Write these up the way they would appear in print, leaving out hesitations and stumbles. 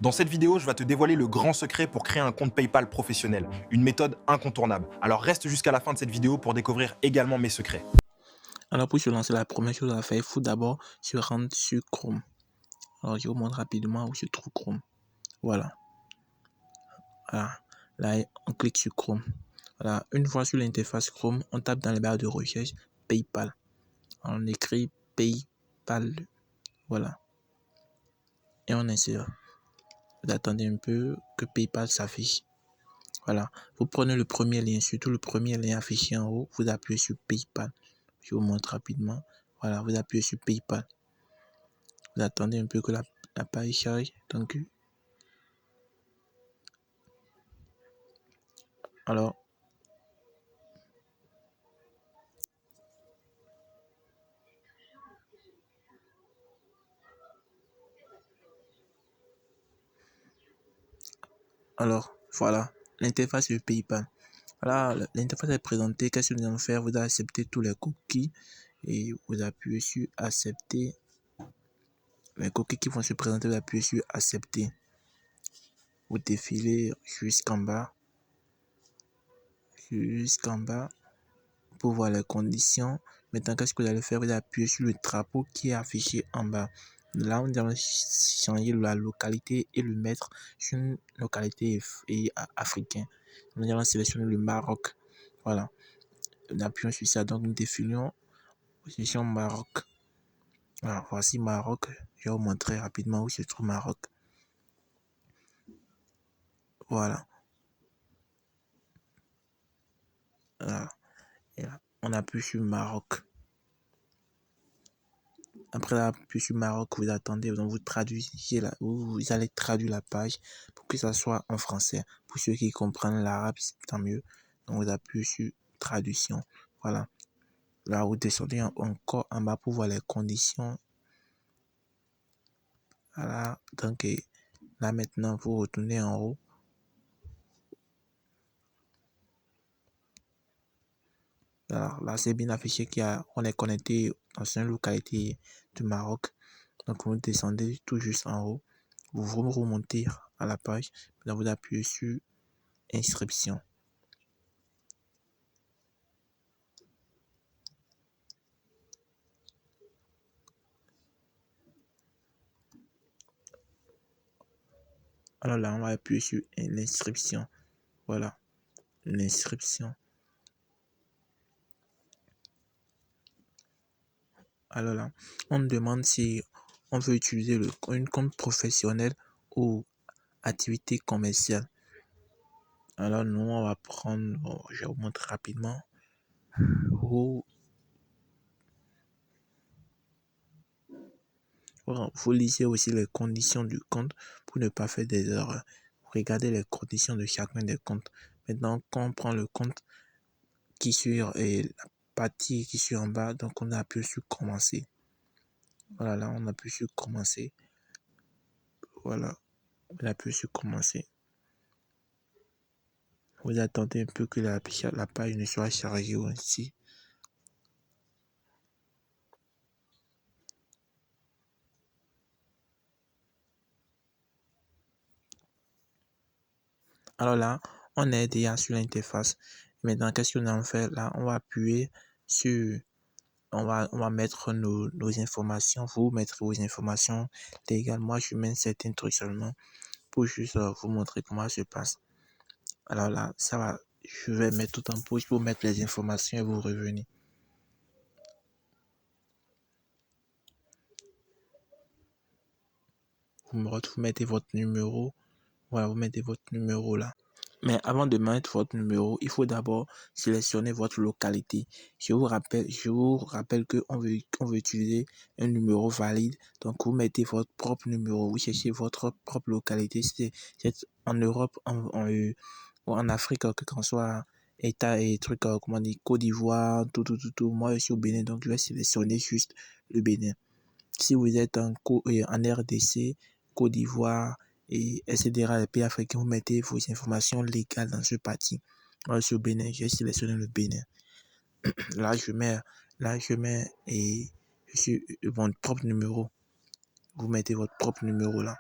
Dans cette vidéo, je vais te dévoiler le grand secret pour créer un compte PayPal professionnel, une méthode incontournable. Alors reste jusqu'à la fin de cette vidéo pour découvrir également mes secrets. Alors pour se lancer, la première chose à faire, il faut d'abord se rendre sur Chrome. Alors je vous montre rapidement où se trouve Chrome. Voilà. Là, on clique sur Chrome. Voilà. Une fois sur l'interface Chrome, on tape dans les barres de recherche PayPal. On écrit PayPal. Voilà. Et on insère. Vous attendez un peu que PayPal s'affiche. Voilà. Vous prenez le premier lien, surtout le premier lien affiché en haut. Vous appuyez sur PayPal. Je vous montre rapidement. Voilà. Vous appuyez sur PayPal. Vous attendez un peu que la page charge. Donc, alors, voilà, l'interface de PayPal. Voilà, l'interface est présentée. Qu'est-ce que nous allons faire? Vous acceptez tous les cookies et vous appuyez sur accepter. Les cookies qui vont se présenter, vous appuyez sur accepter. Vous défilez jusqu'en bas pour voir les conditions. Maintenant, qu'est-ce que vous allez faire? Vous appuyez sur le drapeau qui est affiché en bas. Là, nous allons changer la localité et le mettre sur une localité africaine. Nous allons sélectionner le Maroc. Voilà. Nous appuyons sur ça. Donc, nous défilons position Maroc. Voilà, voici Maroc. Je vais vous montrer rapidement où se trouve Maroc. Voilà. Et là, on appuie sur Maroc. Après appuyer sur Maroc, vous attendez, donc vous traduisez vous allez traduire la page pour que ça soit en français. Pour ceux qui comprennent l'arabe, c'est tant mieux. Donc vous appuyez sur traduction. Voilà. Là, vous descendez encore en bas pour voir les conditions. Voilà. Donc là maintenant, vous retournez en haut. Alors là, c'est bien affiché qu'on est connecté dans une localité du Maroc. Donc vous descendez tout juste en haut. Vous remontez à la page. Là, vous appuyez sur inscription. Alors là, on va appuyer sur l'inscription. Voilà, l'inscription. Alors là, on demande si on veut utiliser une compte professionnelle ou activité commerciale. Alors nous, on va prendre, je vais vous montrer rapidement. Vous lisez aussi les conditions du compte pour ne pas faire des erreurs. Regardez les conditions de chacun des comptes. Maintenant, quand on prend le compte qui sur et la partie qui sur en bas, donc on appuie sur commencer. Voilà, là on appuie sur commencer. Voilà, on appuie sur commencer. Vous attendez un peu que la page ne soit chargée aussi. Alors là, on est déjà sur l'interface. Maintenant, qu'est-ce qu'on en fait? Là, on va appuyer sur on va mettre nos informations. Vous mettrez vos informations légales. Moi, je mets certains trucs seulement pour juste vous montrer comment ça se passe. Alors là, ça va. Je vais mettre tout en pause pour mettre les informations et vous revenez. Vous mettez votre numéro. Voilà, vous mettez votre numéro là. Mais avant de mettre votre numéro, il faut d'abord sélectionner votre localité. Je vous rappelle que on veut utiliser un numéro valide. Donc, vous mettez votre propre numéro. Vous cherchez votre propre localité. C'est en Europe, ou en Afrique, que qu'on soit État et trucs, comment dire, Côte d'Ivoire, tout. Moi, je suis au Bénin, donc je vais sélectionner juste le Bénin. Si vous êtes en RDC, Côte d'Ivoire, et etc., les pays africains, vous mettez vos informations légales dans ce parti. Moi, je suis au Bénin, j'ai sélectionné le Bénin. Là, je mets mon propre numéro. Vous mettez votre propre numéro là.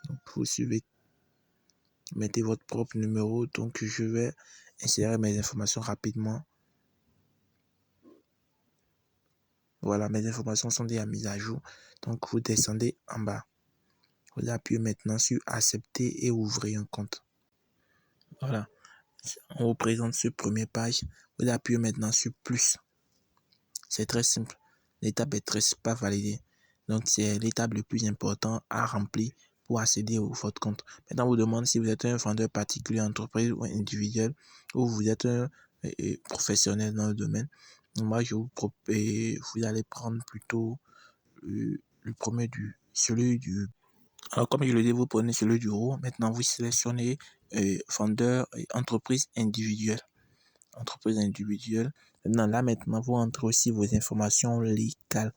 Donc, vous suivez, mettez votre propre numéro. Donc, je vais insérer mes informations rapidement. Voilà, mes informations sont déjà mises à jour. Donc, vous descendez en bas. Vous appuyez maintenant sur accepter et ouvrir un compte. Voilà. On vous présente ce premier page. Vous appuyez maintenant sur plus. C'est très simple. L'étape est très pas validée. Donc, c'est l'étape le plus importante à remplir pour accéder à votre compte. Maintenant, on vous demande si vous êtes un vendeur particulier, entreprise ou individuel, ou vous êtes un professionnel dans le domaine. Moi, je vous propose, vous allez prendre plutôt le premier celui du. Alors, comme je le dis, vous prenez celui du haut. Maintenant, vous sélectionnez vendeur et entreprise individuelle. Entreprise individuelle. Maintenant, vous entrez aussi vos informations légales.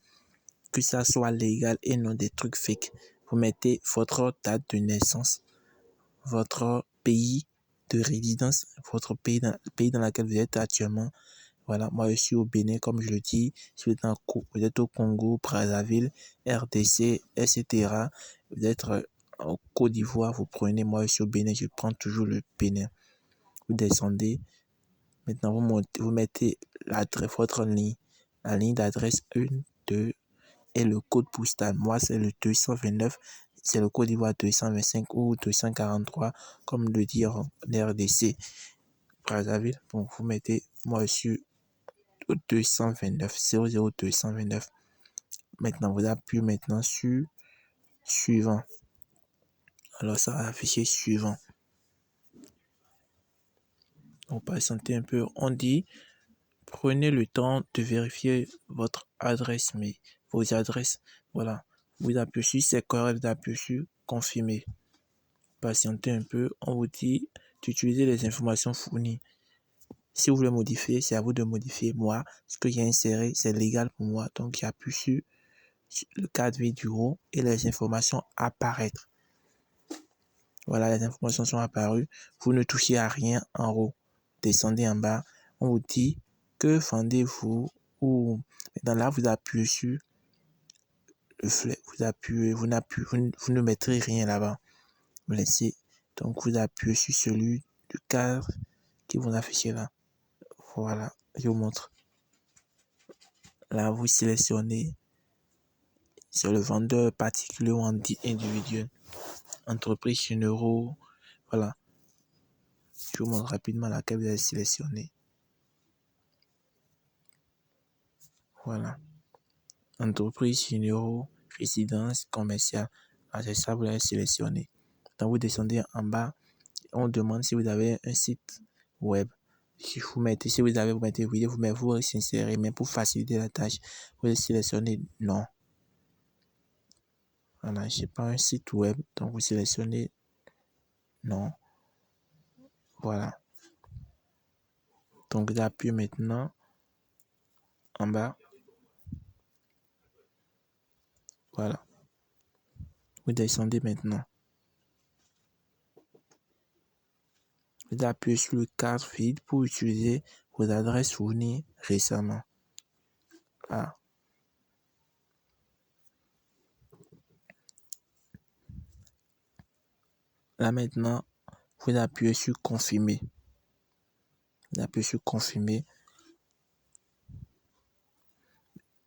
Que ça soit légal et non des trucs fake. Vous mettez votre date de naissance, votre pays de résidence, votre pays dans lequel vous êtes actuellement. Voilà, moi je suis au Bénin, comme je le dis. Si vous êtes au Congo, Brazzaville, RDC, etc. Vous êtes au Côte d'Ivoire, vous prenez, moi je suis au Bénin, je prends toujours le Bénin. Vous descendez. Maintenant, vous mettez votre ligne. La ligne d'adresse 1, 2 et le code postal. Moi, c'est le 229. C'est le Côte d'Ivoire 225 ou 243, comme le dit en RDC. Brazzaville. Bon, vous mettez, moi, je suis au 229, 00229. Maintenant, vous appuyez maintenant sur suivant. Alors, ça va afficher suivant. On va patienter un peu. On dit, prenez le temps de vérifier votre adresse mail, vos adresses. Voilà. Vous appuyez sur, c'est correct, vous appuyez sur confirmer. Patientez un peu. On vous dit d'utiliser les informations fournies. Si vous voulez modifier, c'est à vous de modifier. Moi, ce que j'ai inséré, c'est légal pour moi. Donc, j'appuie sur le cadre vidéo et les informations apparaître. Voilà, les informations sont apparues. Vous ne touchez à rien en haut. Descendez en bas. On vous dit que vendez-vous ou maintenant là vous appuyez sur le flèche. Vous appuyez, vous ne mettrez rien là-bas. Vous laissez. Donc vous appuyez sur celui du cadre qui vous affiche là. Voilà, je vous montre. Là vous sélectionnez sur le vendeur particulier ou individuel. Entreprise généraux. Voilà. Je vous montre rapidement laquelle vous allez sélectionner. Voilà. Entreprise généraux, résidence commerciale. Ah, c'est ça, vous allez sélectionner. Quand vous descendez en bas, on demande si vous avez un site web. Si vous mettez oui, vous insérez, mais pour faciliter la tâche, vous sélectionnez non. Voilà, je n'ai pas un site web, donc vous sélectionnez non. Voilà. Donc j'appuie maintenant en bas. Voilà. Vous descendez maintenant. Vous appuyez sur le cadre vide pour utiliser vos adresses fournies récemment. Ah. Là maintenant, vous appuyez sur confirmer. Vous appuyez sur confirmer.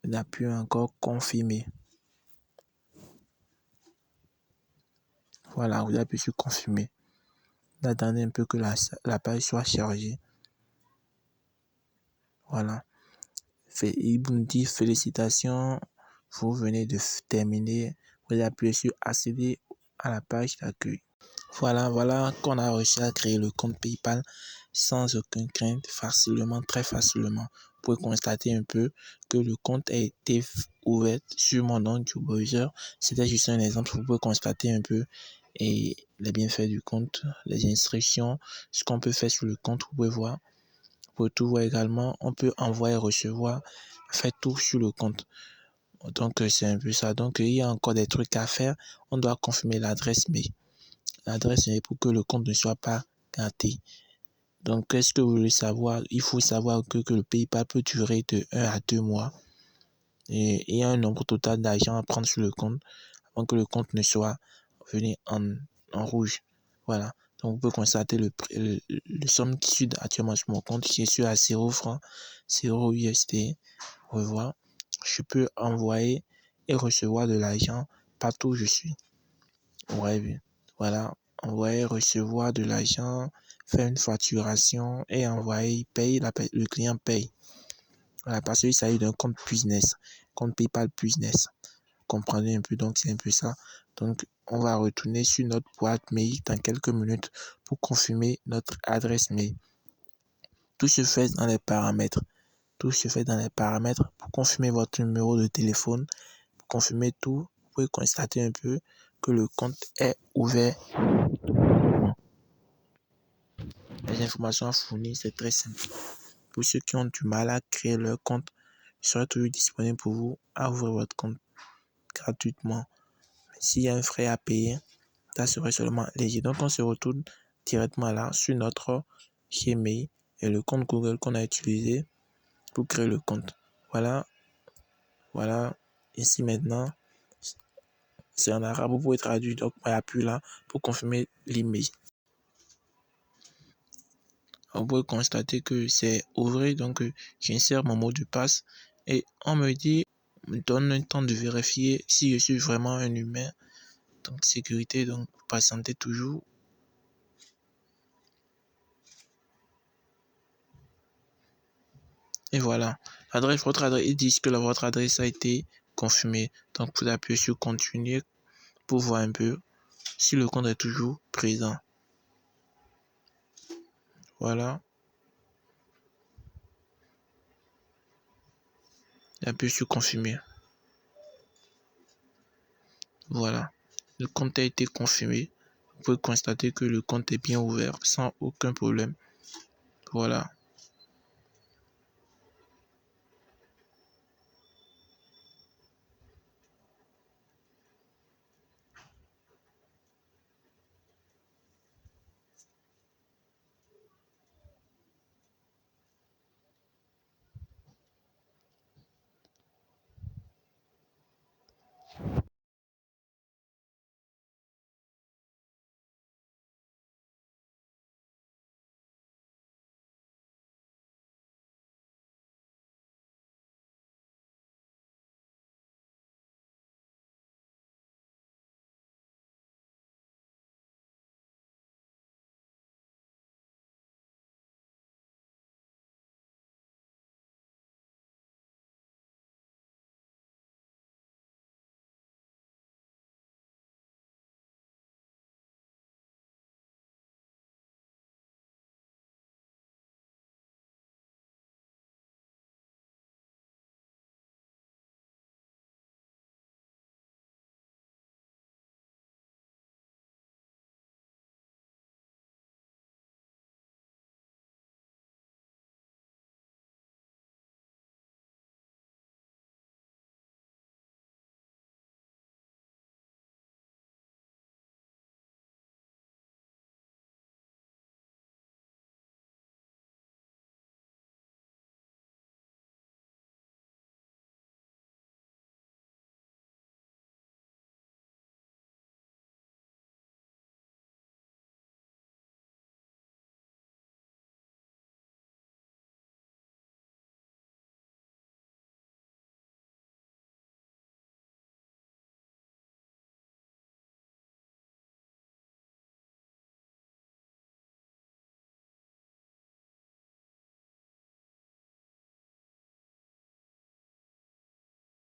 Vous appuyez encore confirmer. Voilà, vous appuyez sur confirmer. Vous attendez un peu que la page soit chargée. Voilà. Il vous dit félicitations, vous venez de terminer. Vous appuyez sur accéder à la page d'accueil. Voilà qu'on a réussi à créer le compte PayPal sans aucune crainte, facilement, très facilement. Vous pouvez constater un peu que le compte a été ouvert sur mon nom du browser. C'était juste un exemple. Vous pouvez constater un peu et les bienfaits du compte, les instructions, ce qu'on peut faire sur le compte. Vous pouvez voir. Vous pouvez tout voir également. On peut envoyer et recevoir. Faire tout sur le compte. Donc, c'est un peu ça. Donc, il y a encore des trucs à faire. On doit confirmer l'adresse mail. L'adresse est pour que le compte ne soit pas gâté. Donc, qu'est-ce que vous voulez savoir? Il faut savoir que le PayPal peut durer de 1 à 2 mois. Et il y a un nombre total d'argent à prendre sur le compte avant que le compte ne soit venir en rouge. Voilà. Donc, vous pouvez constater le somme qui suit actuellement sur mon compte qui est sur à 0 francs, 0 USD. Vous voyez, je peux envoyer et recevoir de l'argent partout où je suis. Ouais, voilà. Envoyer, recevoir de l'argent, faire une facturation et envoyer, il paye, le client paye. Voilà, parce qu'il s'agit d'un compte business, compte PayPal business. Comprenez un peu, donc c'est un peu ça. Donc, on va retourner sur notre boîte mail dans quelques minutes pour confirmer notre adresse mail. Tout se fait dans les paramètres. Tout se fait dans les paramètres pour confirmer votre numéro de téléphone. Pour confirmer tout, vous pouvez constater un peu que le compte est ouvert. Les informations fournies, c'est très simple. Pour ceux qui ont du mal à créer leur compte, je serai toujours disponible pour vous à ouvrir votre compte gratuitement. S'il y a un frais à payer, ça serait seulement léger. Donc, on se retourne directement là sur notre Gmail et le compte Google qu'on a utilisé pour créer le compte. Voilà. Voilà. Ici maintenant, c'est en arabe. Vous pouvez traduire. Donc, on appuie là pour confirmer l'email. Vous pouvez constater que c'est ouvert. Donc, j'insère mon mot de passe et on me donne un temps de vérifier si je suis vraiment un humain. Donc, sécurité, donc, patientez toujours. Et voilà, votre adresse, ils disent que votre adresse a été confirmée. Donc, vous appuyez sur continuer pour voir un peu si le compte est toujours présent. Voilà. Appuyez sur confirmer. Voilà. Le compte a été confirmé. Vous pouvez constater que le compte est bien ouvert sans aucun problème. Voilà.